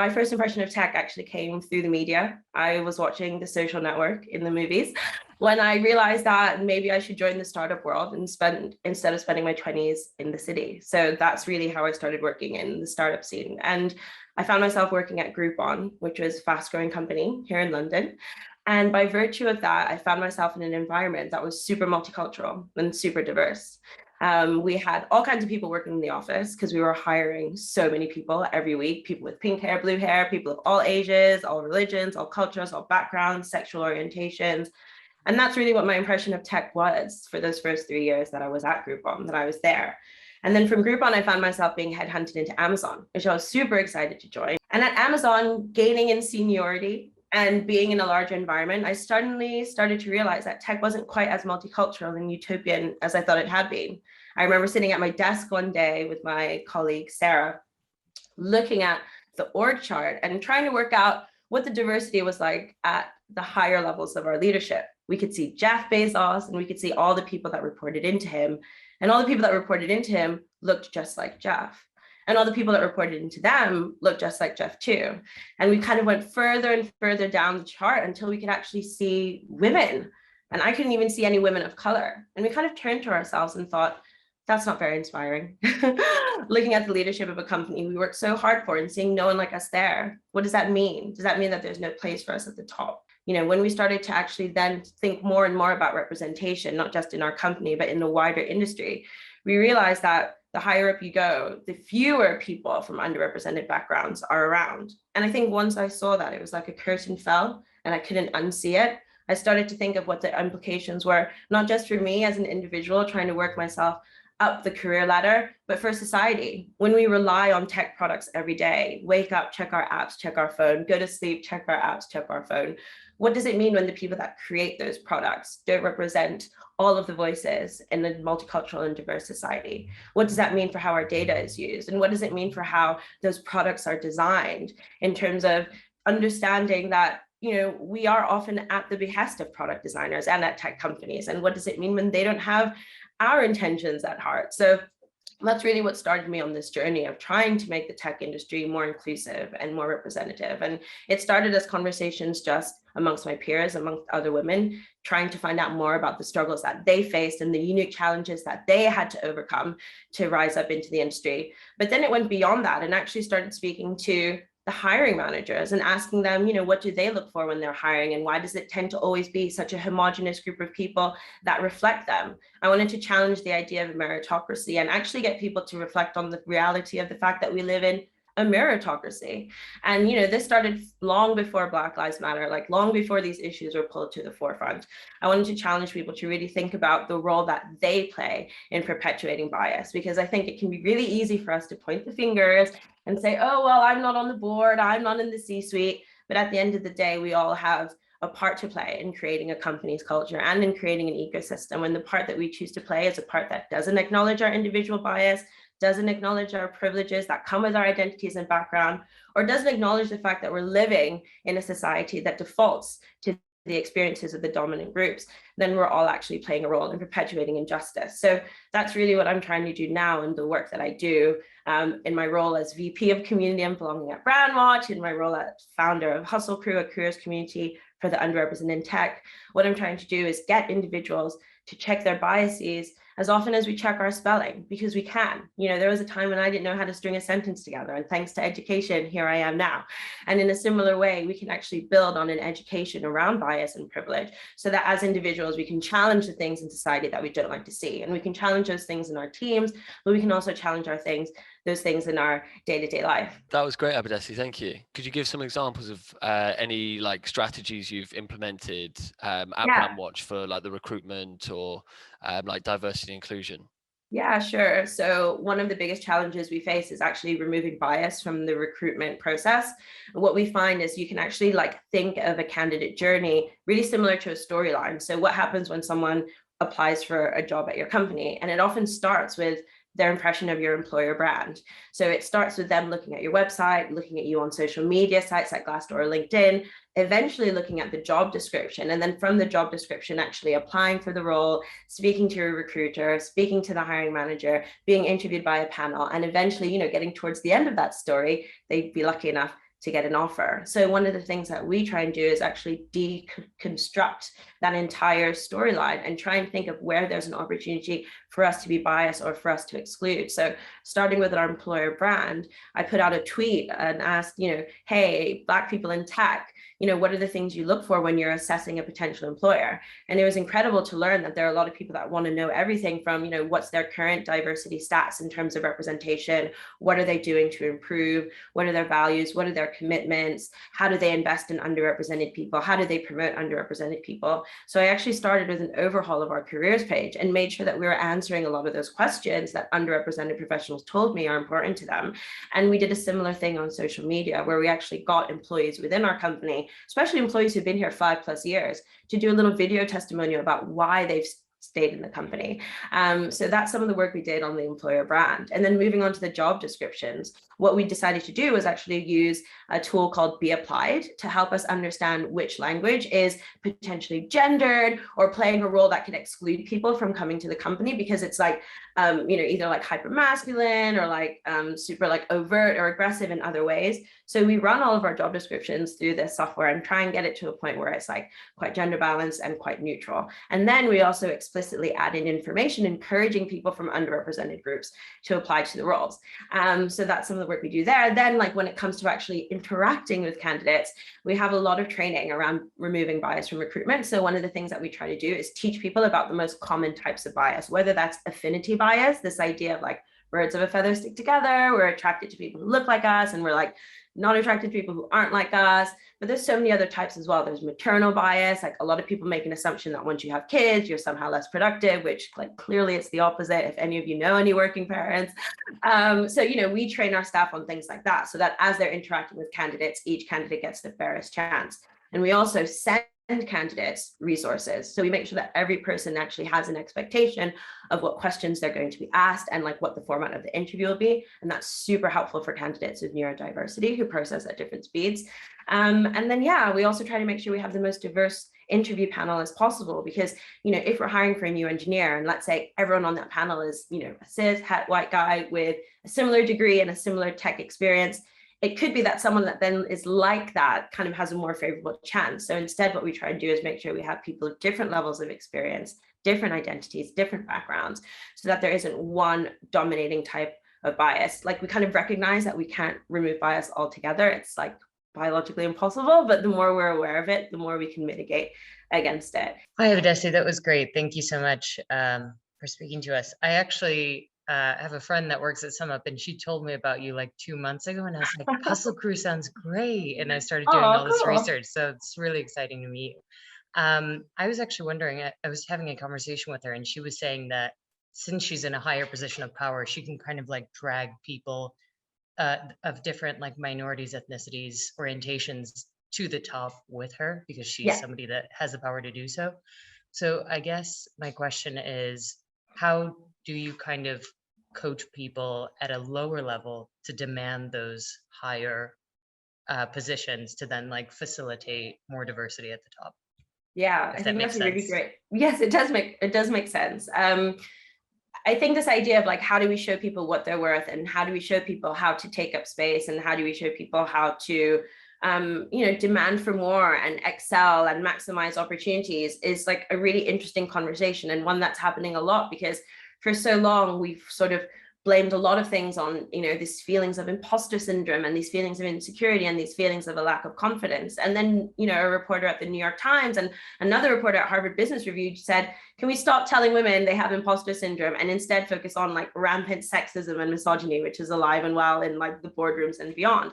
my first impression of tech actually came through the media. I was watching The Social Network in the movies when I realized that maybe I should join the startup world and spend instead of spending my 20s in the city. So that's really how I started working in the startup scene. And I found myself working at Groupon, which was a fast growing company here in London. And by virtue of that, I found myself in an environment that was super multicultural and super diverse. We had all kinds of people working in the office because we were hiring so many people every week, people with pink hair, blue hair, people of all ages, all religions, all cultures, all backgrounds, sexual orientations. And that's really what my impression of tech was for those first 3 years that I was at Groupon, that I was there. And then from Groupon, I found myself being headhunted into Amazon, which I was super excited to join. And at Amazon, gaining in seniority and being in a larger environment, I suddenly started to realize that tech wasn't quite as multicultural and utopian as I thought it had been. I remember sitting at my desk one day with my colleague, Sarah, looking at the org chart and trying to work out what the diversity was like at the higher levels of our leadership. We could see Jeff Bezos and we could see all the people that reported into him. And all the people that reported into him looked just like Jeff. And all the people that reported into them looked just like Jeff too. And we kind of went further and further down the chart until we could actually see women. And I couldn't even see any women of color. And we kind of turned to ourselves and thought, that's not very inspiring. Looking at the leadership of a company we worked so hard for and seeing no one like us there, what does that mean? Does that mean that there's no place for us at the top? You know, when we started to actually then think more and more about representation, not just in our company, but in the wider industry, we realized that the higher up you go, the fewer people from underrepresented backgrounds are around. And I think once I saw that, it was like a curtain fell and I couldn't unsee it. I started to think of what the implications were, not just for me as an individual trying to work myself up the career ladder, but for society. When we rely on tech products every day, wake up, check our apps, check our phone, go to sleep, check our apps, check our phone. What does it mean when the people that create those products don't represent all of the voices in a multicultural and diverse society? What does that mean for how our data is used? And what does it mean for how those products are designed in terms of understanding that, you know, we are often at the behest of product designers and at tech companies. And what does it mean when they don't have our intentions at heart? So that's really what started me on this journey of trying to make the tech industry more inclusive and more representative. And it started as conversations just amongst my peers, amongst other women, trying to find out more about the struggles that they faced and the unique challenges that they had to overcome to rise up into the industry. But then it went beyond that and actually started speaking to the hiring managers and asking them, you know, what do they look for when they're hiring and why does it tend to always be such a homogenous group of people that reflect them? I wanted to challenge the idea of meritocracy and actually get people to reflect on the reality of the fact that we live in a meritocracy. And, you know, this started long before Black Lives Matter, like long before these issues were pulled to the forefront. I wanted to challenge people to really think about the role that they play in perpetuating bias, because I think it can be really easy for us to point the fingers and say, oh, well, I'm not on the board, I'm not in the C-suite. But at the end of the day, we all have a part to play in creating a company's culture and in creating an ecosystem. And the part that we choose to play is a part that doesn't acknowledge our individual bias, doesn't acknowledge our privileges that come with our identities and background, or doesn't acknowledge the fact that we're living in a society that defaults to the experiences of the dominant groups, then we're all actually playing a role in perpetuating injustice. So that's really what I'm trying to do now in the work that I do in my role as VP of Community and Belonging at Brandwatch, in my role as founder of Hustle Crew, a careers community for the underrepresented in tech. What I'm trying to do is get individuals to check their biases as often as we check our spelling, because we can. You know, there was a time when I didn't know how to string a sentence together, and thanks to education, here I am now. And in a similar way, we can actually build on an education around bias and privilege so that as individuals, we can challenge the things in society that we don't like to see. And we can challenge those things in our teams, but we can also challenge those things in our day-to-day life. That was great, Abadesi. Thank you. Could you give some examples of any like strategies you've implemented at Brandwatch for like the recruitment or like diversity and inclusion? Yeah, sure. So one of the biggest challenges we face is actually removing bias from the recruitment process. What we find is you can actually like think of a candidate journey really similar to a storyline. So what happens when someone applies for a job at your company? And it often starts with their impression of your employer brand. So it starts with them looking at your website, looking at you on social media sites like Glassdoor or LinkedIn, eventually looking at the job description, and then from the job description, actually applying for the role, speaking to a recruiter, speaking to the hiring manager, being interviewed by a panel, and eventually, you know, getting towards the end of that story, they'd be lucky enough to get an offer. So one of the things that we try and do is actually deconstruct that entire storyline and try and think of where there's an opportunity for us to be biased or for us to exclude. So starting with our employer brand, I put out a tweet and asked, hey, Black people in tech, what are the things you look for when you're assessing a potential employer? And it was incredible to learn that there are a lot of people that want to know everything from, what's their current diversity stats in terms of representation, what are they doing to improve, what are their values, what are their commitments, how do they invest in underrepresented people, how do they promote underrepresented people? So I actually started with an overhaul of our careers page and made sure that we were answering a lot of those questions that underrepresented professionals told me are important to them. And we did a similar thing on social media where we actually got employees within our company, especially employees who've been here 5+ years, to do a little video testimonial about why they've stayed in the company. So that's some of the work we did on the employer brand. And then moving on to the job descriptions, what we decided to do was actually use a tool called Be Applied to help us understand which language is potentially gendered or playing a role that can exclude people from coming to the company, because it's like, either like hyper masculine or like super like overt or aggressive in other ways. So we run all of our job descriptions through this software and try and get it to a point where it's like quite gender balanced and quite neutral. And then we also explicitly add in information encouraging people from underrepresented groups to apply to the roles. So that's some of the work we do there. Then like when it comes to actually interacting with candidates, we have a lot of training around removing bias from recruitment. So one of the things that we try to do is teach people about the most common types of bias, whether that's affinity bias, this idea of like birds of a feather stick together, we're attracted to people who look like us and we're like not attracted to people who aren't like us. But there's so many other types as well. There's maternal bias, like a lot of people make an assumption that once you have kids, you're somehow less productive, which like clearly it's the opposite, if any of you know any working parents. So, we train our staff on things like that so that as they're interacting with candidates, each candidate gets the fairest chance. And we also send candidates resources. So we make sure that every person actually has an expectation of what questions they're going to be asked and like what the format of the interview will be. And that's super helpful for candidates with neurodiversity who process at different speeds. And then, we also try to make sure we have the most diverse interview panel as possible, because, if we're hiring for a new engineer and let's say everyone on that panel is, a cis het white guy with a similar degree and a similar tech experience, it could be that someone that then is like that kind of has a more favorable chance. So instead, what we try to do is make sure we have people of different levels of experience, different identities, different backgrounds, so that there isn't one dominating type of bias. Like we kind of recognize that we can't remove bias altogether. It's like biologically impossible, but the more we're aware of it, the more we can mitigate against it. Hi, Abadesi, that was great. Thank you so much for speaking to us. I actually have a friend that works at SumUp, and she told me about you like 2 months ago, and I was like, Hustle Crew sounds great. And I started doing all this research. So it's really exciting to meet you. I was actually wondering, I was having a conversation with her, and she was saying that since she's in a higher position of power, she can kind of like drag people of different like minorities, ethnicities, orientations to the top with her because she's somebody that has the power to do so. So I guess my question is, how do you kind of coach people at a lower level to demand those higher positions to then like facilitate more diversity at the top? Yeah, I think that's really great. Yes, it does make sense. I think this idea of like, how do we show people what they're worth, and how do we show people how to take up space, and how do we show people how to demand for more and excel and maximize opportunities is like a really interesting conversation, and one that's happening a lot because for so long we've sort of blamed a lot of things on, these feelings of imposter syndrome and these feelings of insecurity and these feelings of a lack of confidence. And then, a reporter at the New York Times and another reporter at Harvard Business Review said, can we stop telling women they have imposter syndrome and instead focus on like rampant sexism and misogyny, which is alive and well in like the boardrooms and beyond.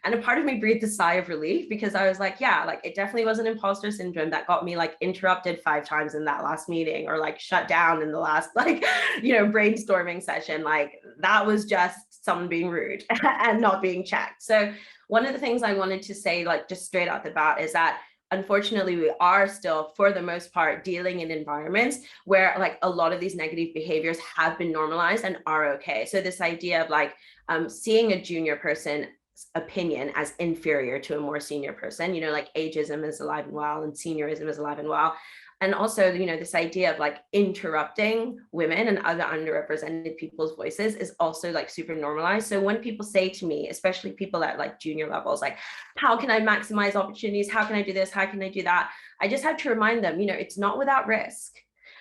And a part of me breathed a sigh of relief because I was like, it definitely was an imposter syndrome that got me like interrupted 5 times in that last meeting, or like shut down in the last brainstorming session. Like that was just someone being rude and not being checked. So one of the things I wanted to say, like just straight out the bat, is that unfortunately, we are still, for the most part, dealing in environments where like a lot of these negative behaviors have been normalized and are okay. So this idea of like seeing a junior person opinion as inferior to a more senior person. You know, like ageism is alive and well, and seniorism is alive and well. And also, you know, this idea of like interrupting women and other underrepresented people's voices is also like super normalized. So when people say to me, especially people at like junior levels, like, how can I maximize opportunities? How can I do this? How can I do that? I just have to remind them, you know, it's not without risk,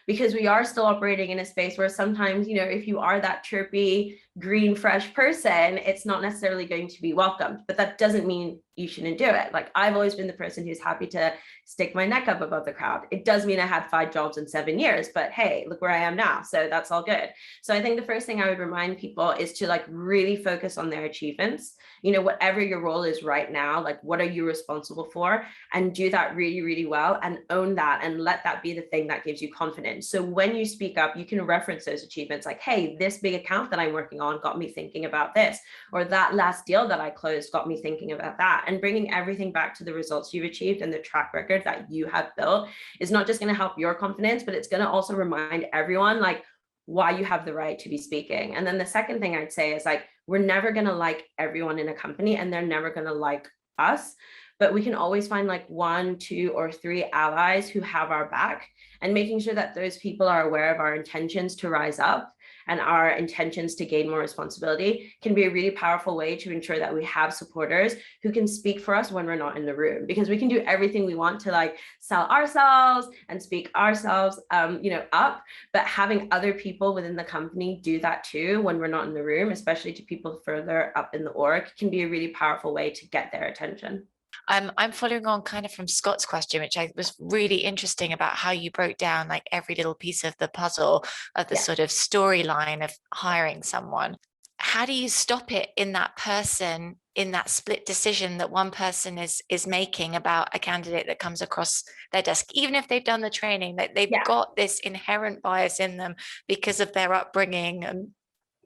because we are still operating in a space where sometimes, you know, if you are that chirpy, green, fresh person, it's not necessarily going to be welcomed, but that doesn't mean you shouldn't do it. Like, I've always been the person who's happy to stick my neck up above the crowd. It does mean I had 5 jobs in 7 years, but hey, look where I am now. So that's all good. So I think the first thing I would remind people is to like really focus on their achievements. You know, whatever your role is right now, like what are you responsible for? And do that really, really well, and own that, and let that be the thing that gives you confidence. So when you speak up, you can reference those achievements, like, hey, this big account that I'm working on got me thinking about this, or that last deal that I closed got me thinking about that. And bringing everything back to the results you've achieved and the track record that you have built is not just going to help your confidence, but it's going to also remind everyone like why you have the right to be speaking. And then the second thing I'd say is like, we're never going to like everyone in a company, and they're never going to like us, but we can always find like 1, 2, or 3 allies who have our back, and making sure that those people are aware of our intentions to rise up and our intentions to gain more responsibility can be a really powerful way to ensure that we have supporters who can speak for us when we're not in the room, because we can do everything we want to like sell ourselves and speak ourselves, you know, up, but having other people within the company do that too when we're not in the room, especially to people further up in the org, can be a really powerful way to get their attention. I'm following on kind of from Scott's question, which I was really interesting about how you broke down like every little piece of the puzzle of the sort of storyline of hiring someone. How do you stop it in that person, in that split decision that one person is making about a candidate that comes across their desk, even if they've done the training, that they've got this inherent bias in them because of their upbringing and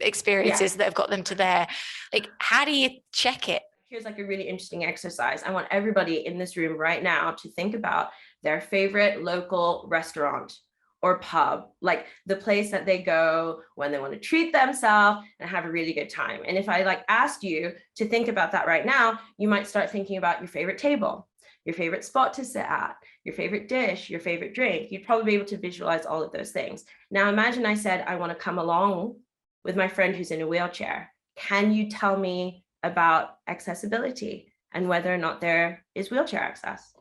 experiences that have got them to there? Like, how do you check it? Here's like a really interesting exercise. I want everybody in this room right now to think about their favorite local restaurant or pub, like the place that they go when they want to treat themselves and have a really good time. And if I like asked you to think about that right now, you might start thinking about your favorite table, your favorite spot to sit at, your favorite dish, your favorite drink. You'd probably be able to visualize all of those things. Now imagine I said, I want to come along with my friend who's in a wheelchair. Can you tell me about accessibility and whether or not there is wheelchair access?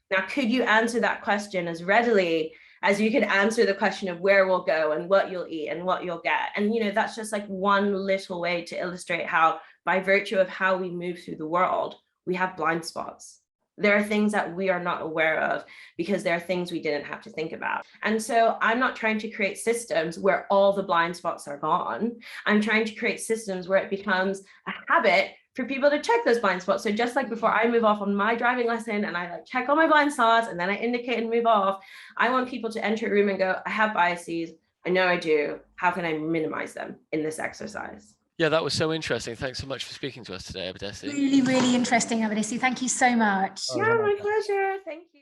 Now, could you answer that question as readily as you could answer the question of where we'll go and what you'll eat and what you'll get? And, you know, that's just like one little way to illustrate how, by virtue of how we move through the world, we have blind spots. There are things that we are not aware of because there are things we didn't have to think about. And so I'm not trying to create systems where all the blind spots are gone. I'm trying to create systems where it becomes a habit for people to check those blind spots. So just like before I move off on my driving lesson and I like check all my blind spots and then I indicate and move off, I want people to enter a room and go, I have biases. I know I do. How can I minimize them in this exercise? Yeah, that was so interesting. Thanks so much for speaking to us today, Abadesi. Really, really interesting, Abadesi. Thank you so much. Yeah, my pleasure. Thank you.